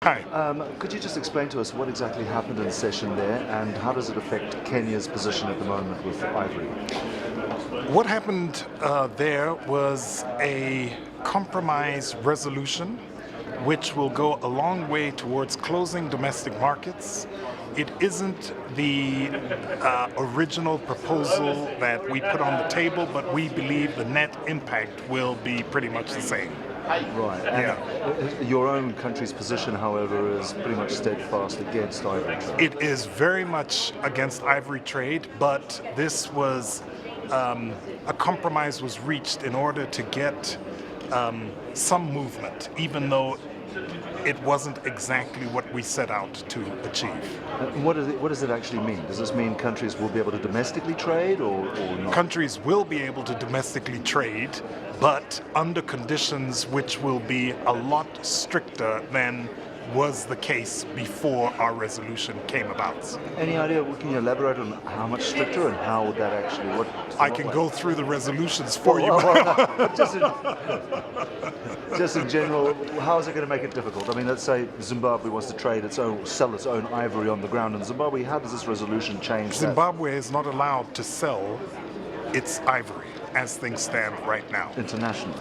Hi. Could you just explain to us what exactly happened in session there and how does it affect Kenya's position at the moment with ivory? What happened there was a compromise resolution which will go a long way towards closing domestic markets. It isn't the original proposal that we put on the table, but we believe the net impact will be pretty much the same. Right. And your own country's position, however, is pretty much steadfast against ivory trade. It is very much against ivory trade, but this was a compromise was reached in order to get some movement, even though it wasn't exactly what we set out to achieve. What does it actually mean? Does this mean countries will be able to domestically trade or not? Countries will be able to domestically trade, but under conditions which will be a lot stricter than was the case before our resolution came about. Any idea, can you elaborate on how much stricter and how would that actually work? I can go through the resolutions for you. Just in general, how is it going to make it difficult? I mean, let's say Zimbabwe wants to sell its own ivory on the ground in Zimbabwe. How does this resolution change that? Zimbabwe is not allowed to sell its ivory as things stand right now. Internationally.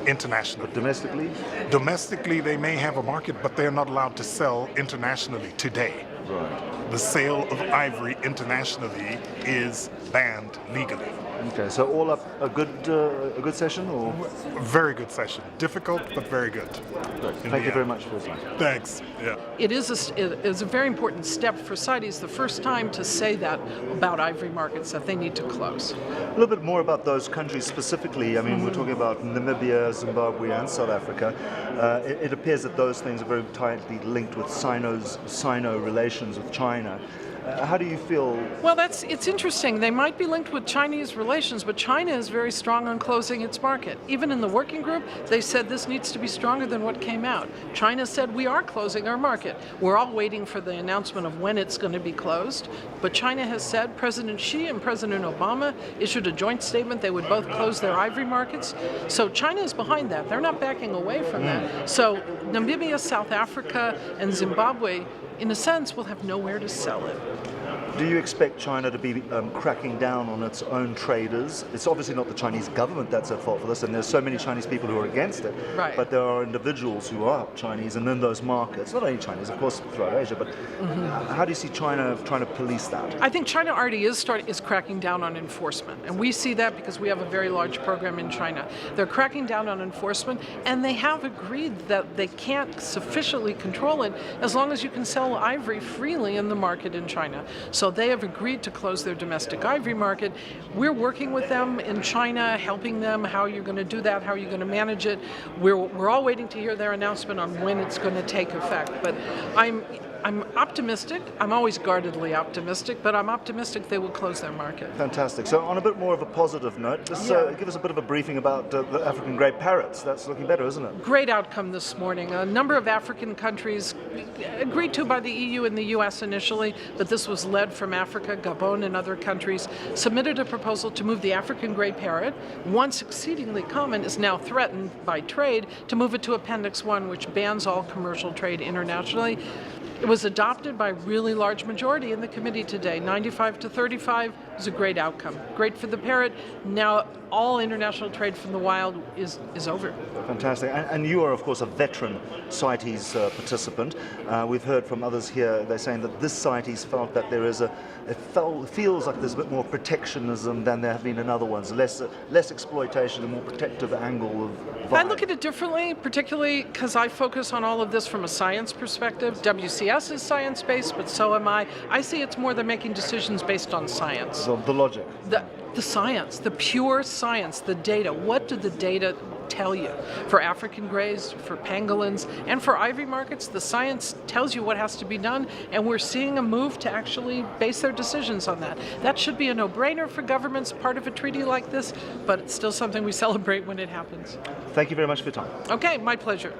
But domestically? Domestically, they may have a market, but they're not allowed to sell internationally today. Right. The sale of ivory internationally is banned legally. Okay, so all up a good session, or? Very good session. Difficult, but very good. Thank you very much for your time. Thanks. Yeah. It is a very important step for CITES, the first time to say that about ivory markets, that they need to close. A little bit more about those countries specifically. I mean, we're talking about Namibia, Zimbabwe, and South Africa. It appears that those things are very tightly linked with Sino relations with China. How do you feel? Well, it's interesting. They might be linked with Chinese relations, but China is very strong on closing its market. Even in the working group, they said this needs to be stronger than what came out. China said we are closing our market. We're all waiting for the announcement of when it's going to be closed. But China has said, President Xi and President Obama issued a joint statement they would both close their ivory markets. So China is behind that. They're not backing away from that. So Namibia, South Africa, and Zimbabwe, in a sense, will have nowhere to sell it. Do you expect China to be cracking down on its own traders? It's obviously not the Chinese government that's at fault for this, and there's so many Chinese people who are against it. Right. But there are individuals who are Chinese, and in those markets, not only Chinese, of course, throughout Asia, but how do you see China trying to police that? I think China already is cracking down on enforcement, and we see that because we have a very large program in China. They're cracking down on enforcement, and they have agreed that they can't sufficiently control it as long as you can sell ivory freely in the market in China. So they have agreed to close their domestic ivory market. We're working with them in China, helping them how you're going to do that, how you're going to manage it. We're all waiting to hear their announcement on when it's going to take effect. But I'm optimistic. I'm always guardedly optimistic, but I'm optimistic they will close their market. Fantastic. So on a bit more of a positive note, just give us a bit of a briefing about the African grey parrots. That's looking better, isn't it? Great outcome this morning. A number of African countries agreed to by the EU and the US initially, but this was led from Africa, Gabon and other countries, submitted a proposal to move the African grey parrot, once exceedingly common, is now threatened by trade, to move it to Appendix 1, which bans all commercial trade internationally. It was adopted by a really large majority in the committee today, 95 to 35. It was a great outcome. Great for the parrot. Now all international trade from the wild is over. Fantastic. And you are, of course, a veteran CITES participant. We've heard from others here, they're saying that this CITES felt that there is feels like there's a bit more protectionism than there have been in other ones, less exploitation, a more protective angle of vibe. I look at it differently, particularly because I focus on all of this from a science perspective. WCS is science-based, but so am I. I see it's more than making decisions based on science. So the logic. The science, the pure science, the data. What do the data tell you? For African greys, for pangolins, and for ivory markets, the science tells you what has to be done, and we're seeing a move to actually base their decisions on that. That should be a no-brainer for governments, part of a treaty like this, but it's still something we celebrate when it happens. Thank you very much for your time. Okay, my pleasure.